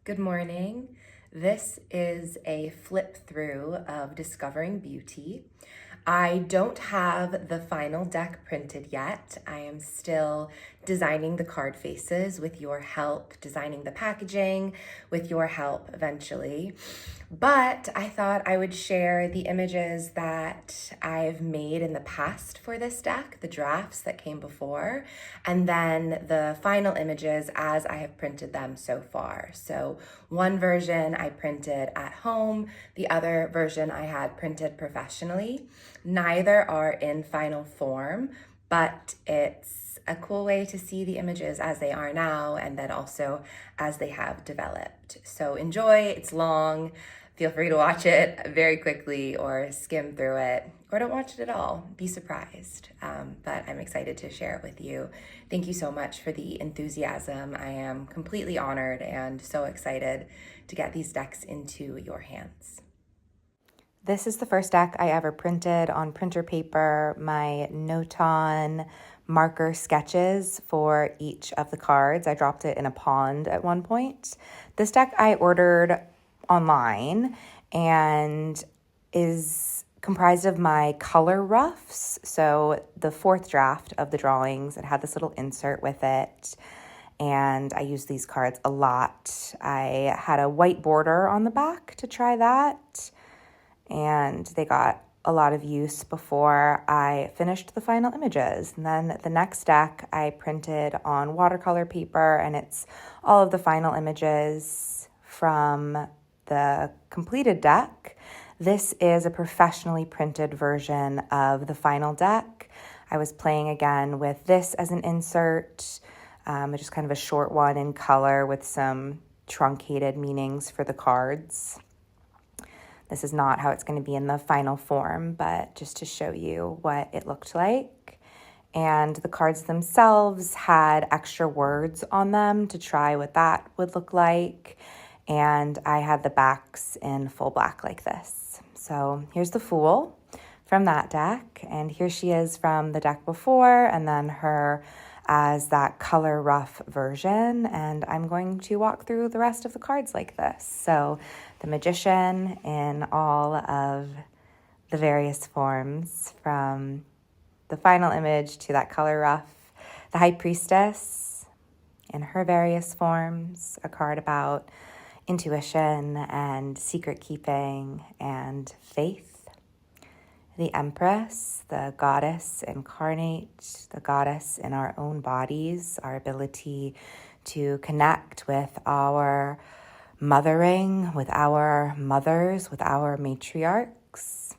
Good morning. This is a flip through of Discovering Beauty. I don't have the final deck printed yet. I am still designing the card faces with your help, designing the packaging with your help eventually. But I thought I would share the images that I've made in the past for this deck, the drafts that came before, and then the final images as I have printed them so far. So one version I printed at home, the other version I had printed professionally. Neither are in final form, but it's a cool way to see the images as they are now and then also as they have developed. So enjoy, it's long. Feel free to watch it very quickly or skim through it, or don't watch it at all. Be surprised. But I'm excited to share it with you. Thank you so much for the enthusiasm. I am completely honored and so excited to get these decks into your hands. This is the first deck I ever printed on printer paper, my Noton marker sketches for each of the cards. I dropped it in a pond at one point. This deck I ordered online and is comprised of my color roughs. So the fourth draft of the drawings, it had this little insert with it. And I use these cards a lot. I had a white border on the back to try that. And they got a lot of use before I finished the final images. And then the next deck I printed on watercolor paper, and it's all of the final images from the completed deck. This is a professionally printed version of the final deck. I was playing again with this as an insert, just kind of a short one in color with some truncated meanings for the cards. This is not how it's going to be in the final form, but just to show you what it looked like. And the cards themselves had extra words on them to try what that would look like. And I had the backs in full black like this. So here's the Fool from that deck. And here she is from the deck before, and then her as that color rough version. And I'm going to walk through the rest of the cards like this. So the Magician in all of the various forms, from the final image to that color rough. The High Priestess in her various forms, a card about intuition and secret keeping and faith. The Empress, the goddess incarnate, the goddess in our own bodies, our ability to connect with our mothering, with our mothers, with our matriarchs.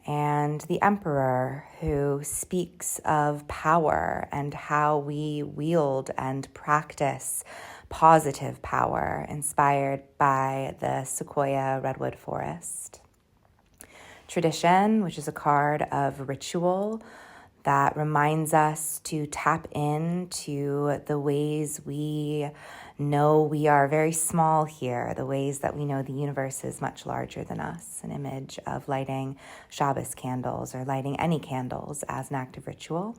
And the Emperor, who speaks of power and how we wield and practice positive power, inspired by the Sequoia Redwood Forest. Tradition, which is a card of ritual that reminds us to tap into the ways we know we are very small here, the ways that we know the universe is much larger than us. An image of lighting Shabbos candles or lighting any candles as an act of ritual.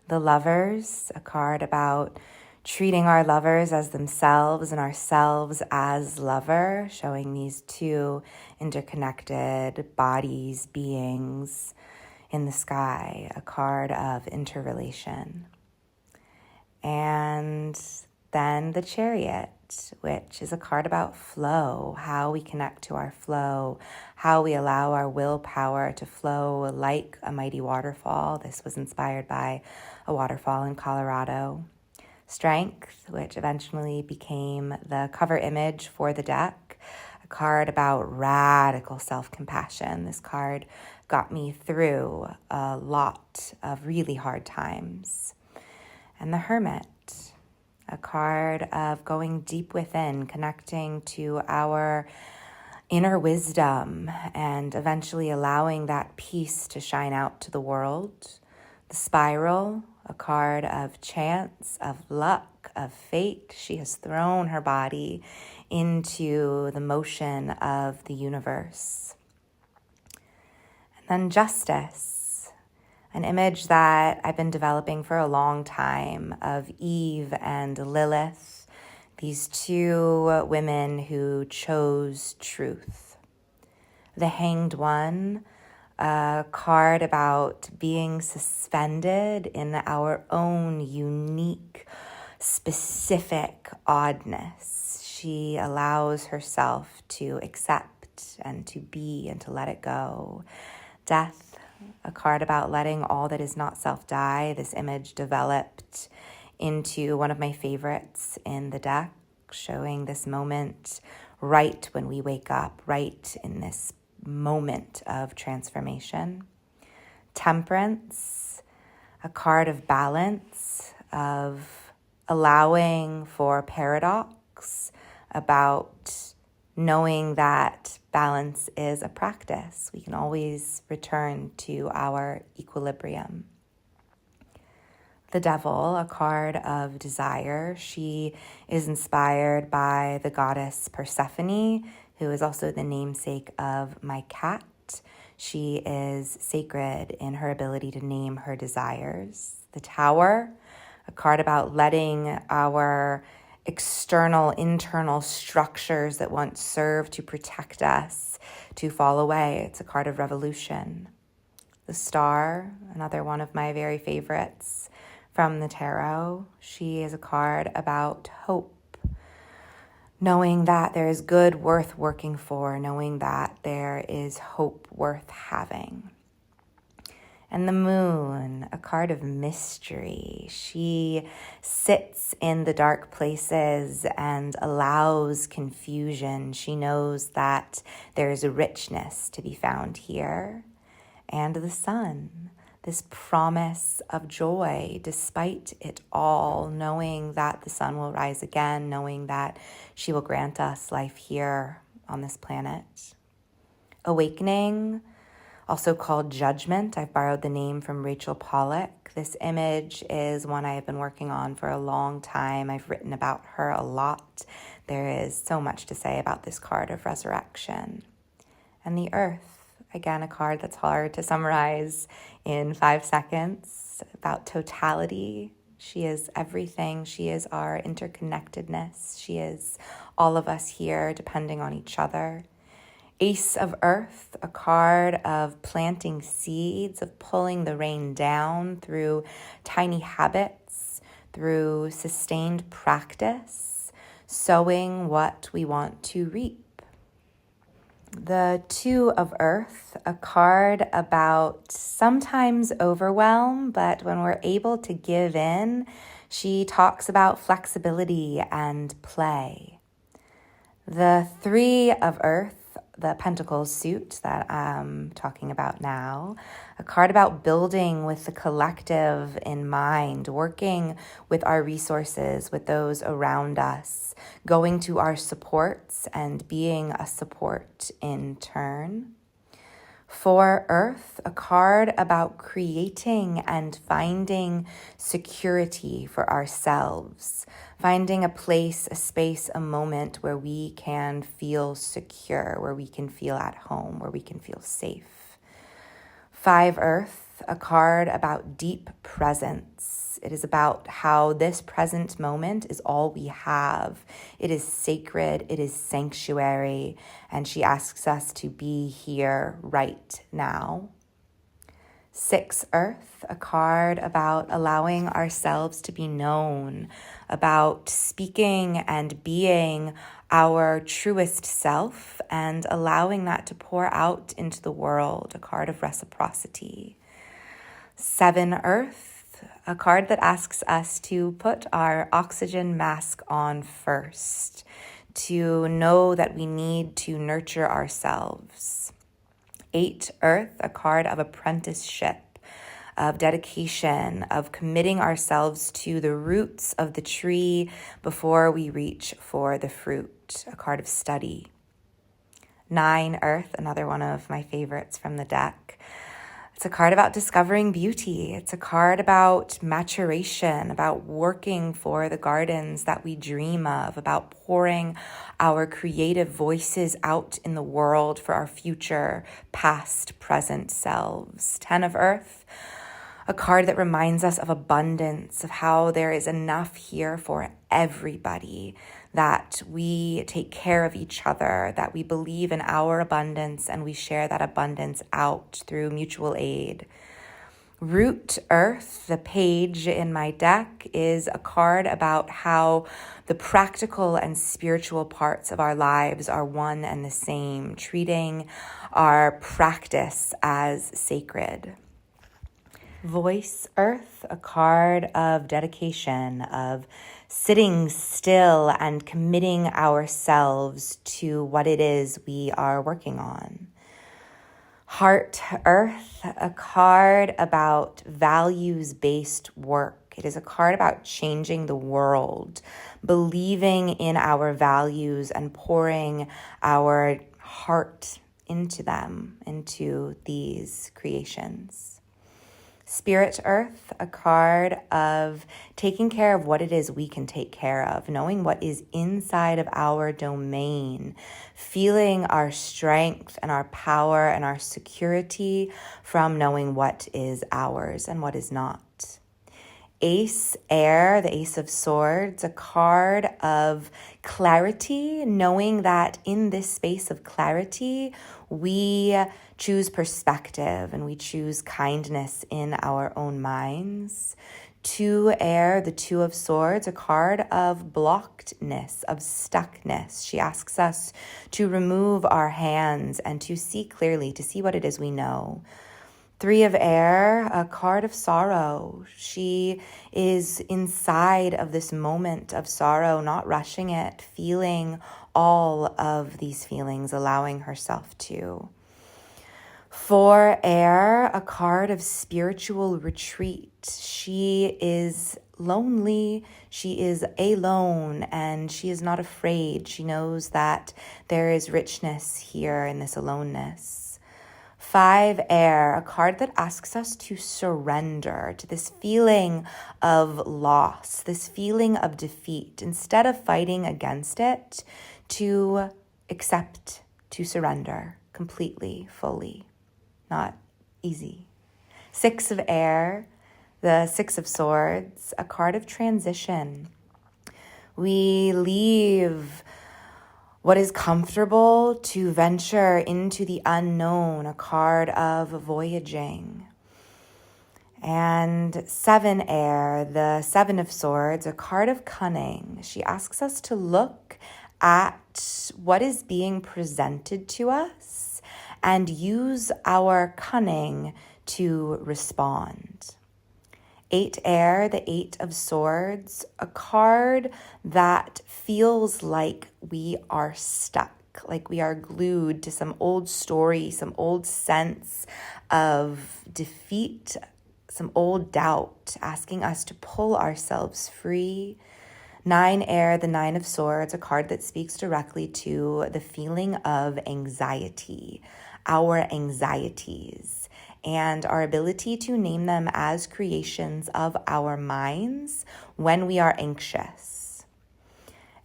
The Lovers, a card about treating our lovers as themselves and ourselves as lover, showing these two interconnected bodies, beings in the sky, a card of interrelation. And then the Chariot, which is a card about flow, how we connect to our flow, how we allow our willpower to flow like a mighty waterfall. This was inspired by a waterfall in Colorado. Strength, which eventually became the cover image for the deck, a card about radical self-compassion. This card got me through a lot of really hard times. And the Hermit, a card of going deep within, connecting to our inner wisdom and eventually allowing that peace to shine out to the world. The Spiral, a card of chance, of luck, of fate. She has thrown her body into the motion of the universe. And then Justice, an image that I've been developing for a long time of Eve and Lilith These two women who chose truth. The Hanged One, a card about being suspended in our own unique, specific oddness. She allows herself to accept and to be and to let it go. Death, a card about letting all that is not self die. This image developed into one of my favorites in the deck, showing this moment right when we wake up, right in this moment of transformation. Temperance, a card of balance, of allowing for paradox, about knowing that balance is a practice. We can always return to our equilibrium. The Devil, a card of desire. She is inspired by the goddess Persephone, who is also the namesake of my cat. She is sacred in her ability to name her desires. The Tower, a card about letting our external, internal structures that once served to protect us to fall away. It's a card of revolution. The Star, another one of my very favorites from the tarot. She is a card about hope, knowing that there is good worth working for, knowing that there is hope worth having. And the Moon, a card of mystery. She sits in the dark places and allows confusion. She knows that there is a richness to be found here. And the Sun, this promise of joy despite it all, knowing that the sun will rise again, knowing that she will grant us life here on this planet. Awakening, also called Judgment. I've borrowed the name from Rachel Pollack. This image is one I have been working on for a long time. I've written about her a lot. There is so much to say about this card of resurrection. And the Earth. Again, a card that's hard to summarize in 5 seconds, about totality. She is everything. She is our interconnectedness. She is all of us here depending on each other. Ace of Earth, a card of planting seeds, of pulling the rain down through tiny habits, through sustained practice, sowing what we want to reap. The Two of Earth, a card about sometimes overwhelm, but when we're able to give in, she talks about flexibility and play. The Three of Earth, the Pentacles suit that I'm talking about now, a card about building with the collective in mind, working with our resources, with those around us, going to our supports and being a support in turn. For Earth, a card about creating and finding security for ourselves, finding a place, a space, a moment where we can feel secure, where we can feel at home, where we can feel safe. 5 Earth, a card about deep presence. It is about how this present moment is all we have. It is sacred, it is sanctuary, and she asks us to be here right now. 6 Earth, a card about allowing ourselves to be known, about speaking and being our truest self and allowing that to pour out into the world, a card of reciprocity. 7 Earth, a card that asks us to put our oxygen mask on first, to know that we need to nurture ourselves. 8 Earth, a card of apprenticeship, of dedication, of committing ourselves to the roots of the tree before we reach for the fruit, a card of study. 9 Earth, another one of my favorites from the deck. It's a card about discovering beauty. It's a card about maturation, about working for the gardens that we dream of, about pouring our creative voices out in the world for our future, past, present selves. 10 of Earth, a card that reminds us of abundance, of how there is enough here for everybody, that we take care of each other, that we believe in our abundance and we share that abundance out through mutual aid. Root Earth, the page in my deck, is a card about how the practical and spiritual parts of our lives are one and the same, treating our practice as sacred. Voice Earth, a card of dedication, of sitting still and committing ourselves to what it is we are working on. Heart Earth, a card about values-based work. It is a card about changing the world, believing in our values and pouring our heart into them, into these creations. Spirit Earth, a card of taking care of what it is we can take care of, knowing what is inside of our domain, feeling our strength and our power and our security from knowing what is ours and what is not. Ace Air, the Ace of Swords, a card of clarity, knowing that in this space of clarity, we choose perspective and we choose kindness in our own minds. 2 Air, the Two of Swords, a card of blockedness, of stuckness. She asks us to remove our hands and to see clearly, to see what it is we know. 3 of Air, a card of sorrow. She is inside of this moment of sorrow, not rushing it, feeling all of these feelings, allowing herself to. 4 Air, a card of spiritual retreat. She is lonely, she is alone, and she is not afraid. She knows that there is richness here in this aloneness. 5 Air, a card that asks us to surrender to this feeling of loss, this feeling of defeat. Instead of fighting against it, to accept, to surrender completely, fully. Not easy. 6 of Air, the 6 of Swords, a card of transition. We leave what is comfortable to venture into the unknown, a card of voyaging. And 7 Air, the 7 of Swords, a card of cunning. She asks us to look at what is being presented to us and use our cunning to respond. 8 Air, the 8 of Swords, a card that feels like we are stuck, like we are glued to some old story, some old sense of defeat, some old doubt, asking us to pull ourselves free. 9 Air, the 9 of Swords, a card that speaks directly to the feeling of anxiety, our anxieties, and our ability to name them as creations of our minds when we are anxious.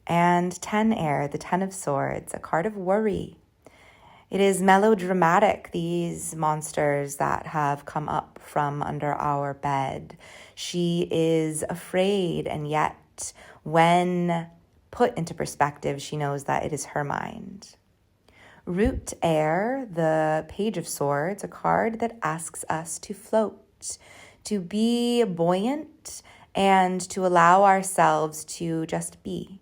And 10 Air, the 10 of Swords, a card of worry. It is melodramatic, these monsters that have come up from under our bed. She is afraid, and yet when put into perspective, she knows that it is her mind. Root Air, the Page of Swords, a card that asks us to float, to be buoyant, and to allow ourselves to just be.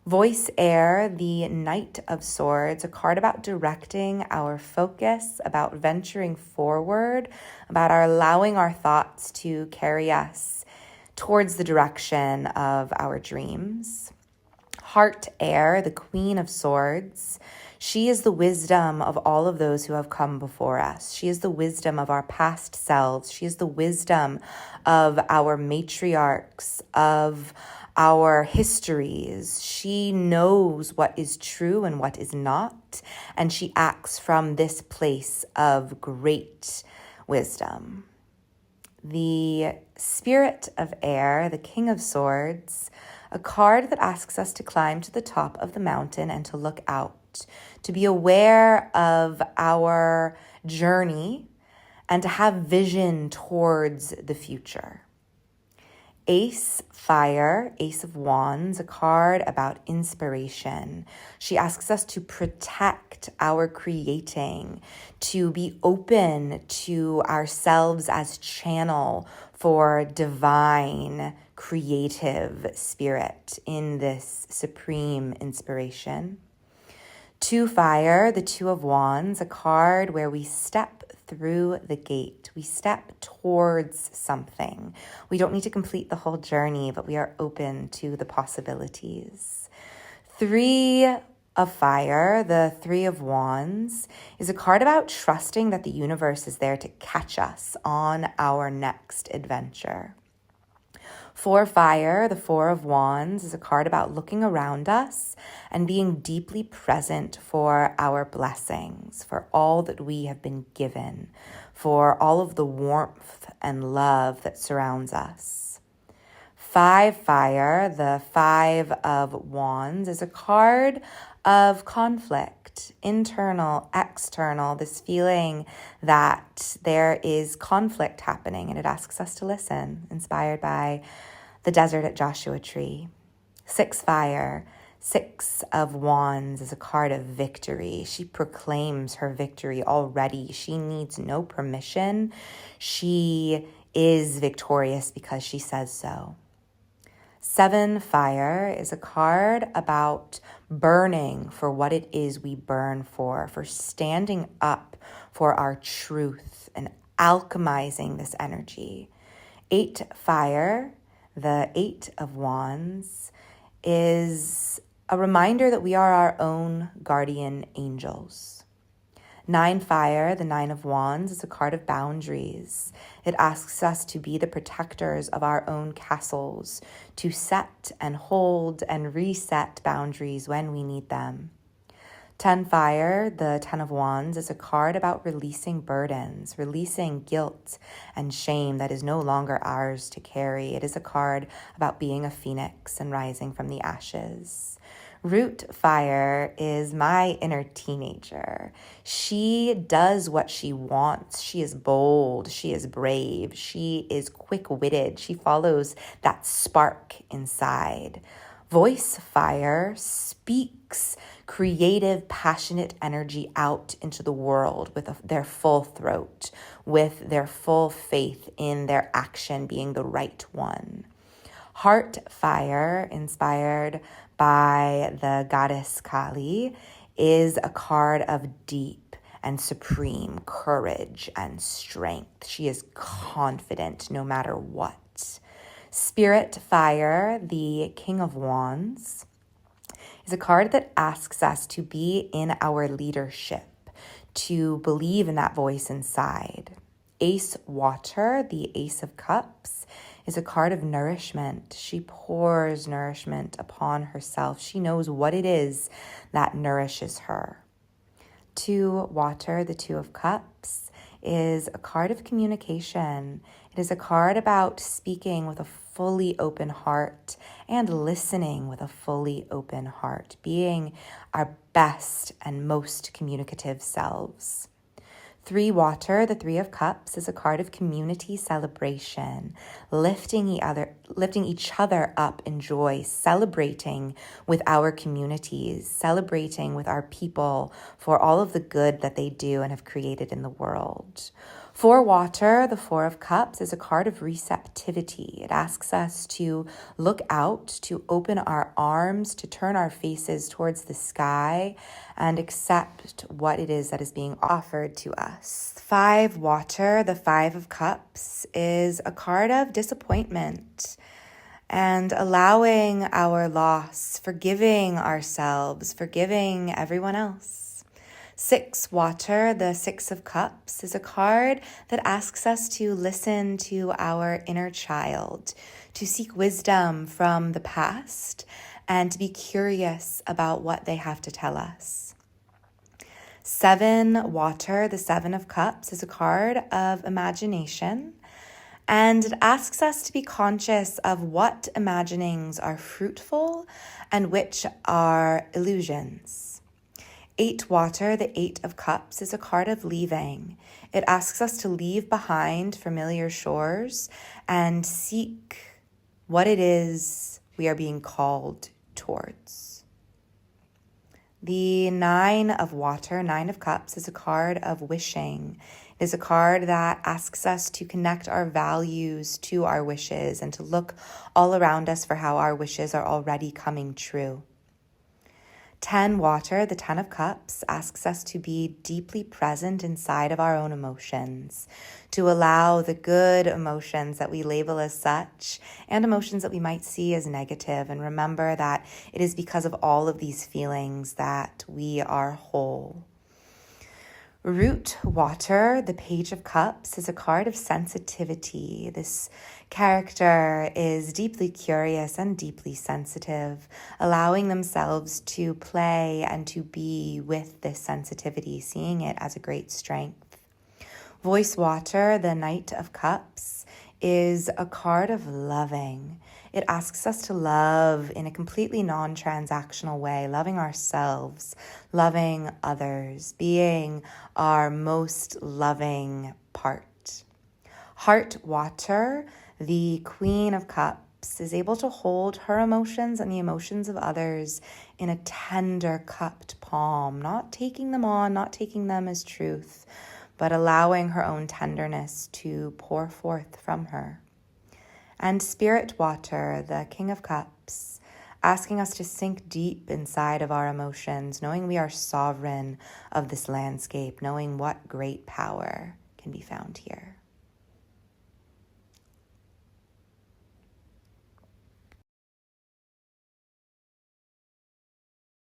Voice Air, the Knight of Swords, a card about directing our focus, about venturing forward, about allowing our thoughts to carry us towards the direction of our dreams. Heart Air, the Queen of Swords. She is the wisdom of all of those who have come before us. She is the wisdom of our past selves. She is the wisdom of our matriarchs, of our histories. She knows what is true and what is not, and she acts from this place of great wisdom. The Spirit of Air, the King of Swords, a card that asks us to climb to the top of the mountain and to look out, to be aware of our journey and to have vision towards the future. Ace Fire, Ace of Wands, a card about inspiration. She asks us to protect our creating, to be open to ourselves as channel for divine creative spirit in this supreme inspiration. 2 Fire, the Two of Wands, a card where we step through the gate. We step towards something. We don't need to complete the whole journey, but we are open to the possibilities. 3 of Fire, the Three of Wands, is a card about trusting that the universe is there to catch us on our next adventure. 4 Fire, the Four of Wands, is a card about looking around us and being deeply present for our blessings, for all that we have been given, for all of the warmth and love that surrounds us. 5 Fire, the Five of Wands, is a card of conflict, internal, external, this feeling that there is conflict happening, and it asks us to listen, inspired by the desert at Joshua Tree. 6 Fire, Six of Wands, is a card of victory. She proclaims her victory already. She needs no permission. She is victorious because she says so. 7 Fire is a card about burning for what it is we burn for standing up for our truth and alchemizing this energy. 8 Fire, the Eight of Wands, is a reminder that we are our own guardian angels. 9 Fire, the Nine of Wands, is a card of boundaries. It asks us to be the protectors of our own castles, to set and hold and reset boundaries when we need them. 10 Fire, the Ten of Wands, is a card about releasing burdens, releasing guilt and shame that is no longer ours to carry. It is a card about being a phoenix and rising from the ashes. Root Fire is my inner teenager. She does what she wants. She is bold. She is brave. She is quick-witted. She follows that spark inside. Voice Fire speaks creative, passionate energy out into the world with their full throat, with their full faith in their action being the right one. Heart Fire, inspired by the goddess Kali, is a card of deep and supreme courage and strength. She is confident no matter what. Spirit Fire, the King of Wands, is a card that asks us to be in our leadership, to believe in that voice inside. Ace Water, the Ace of Cups, is a card of nourishment. She pours nourishment upon herself. She knows what it is that nourishes her. 2 Water, the Two of Cups, is a card of communication. It is a card about speaking with a fully open heart and listening with a fully open heart, being our best and most communicative selves. 3 Water, the Three of Cups, is a card of community celebration, lifting each other up in joy, celebrating with our communities, celebrating with our people for all of the good that they do and have created in the world. 4 Water, the Four of Cups, is a card of receptivity. It asks us to look out, to open our arms, to turn our faces towards the sky and accept what it is that is being offered to us. 5 Water, the Five of Cups, is a card of disappointment and allowing our loss, forgiving ourselves, forgiving everyone else. 6 Water, the Six of Cups, is a card that asks us to listen to our inner child, to seek wisdom from the past, and to be curious about what they have to tell us. 7 Water, the Seven of Cups, is a card of imagination, and it asks us to be conscious of what imaginings are fruitful and which are illusions. 8 Water, the Eight of Cups, is a card of leaving. It asks us to leave behind familiar shores and seek what it is we are being called towards. The Nine of Water, Nine of Cups, is a card of wishing. It is a card that asks us to connect our values to our wishes and to look all around us for how our wishes are already coming true. 10 Water, the 10 of Cups, asks us to be deeply present inside of our own emotions, to allow the good emotions that we label as such and emotions that we might see as negative, and remember that it is because of all of these feelings that we are whole. Root Water, the Page of Cups, is a card of sensitivity. This character is deeply curious and deeply sensitive, allowing themselves to play and to be with this sensitivity, seeing it as a great strength. Voice Water, the Knight of Cups, is a card of loving. It asks us to love in a completely non-transactional way, loving ourselves, loving others, being our most loving part. Heart Water, the Queen of Cups, is able to hold her emotions and the emotions of others in a tender cupped palm, not taking them on, not taking them as truth, but allowing her own tenderness to pour forth from her. And Spirit Water, the King of Cups, asking us to sink deep inside of our emotions, knowing we are sovereign of this landscape, knowing what great power can be found here.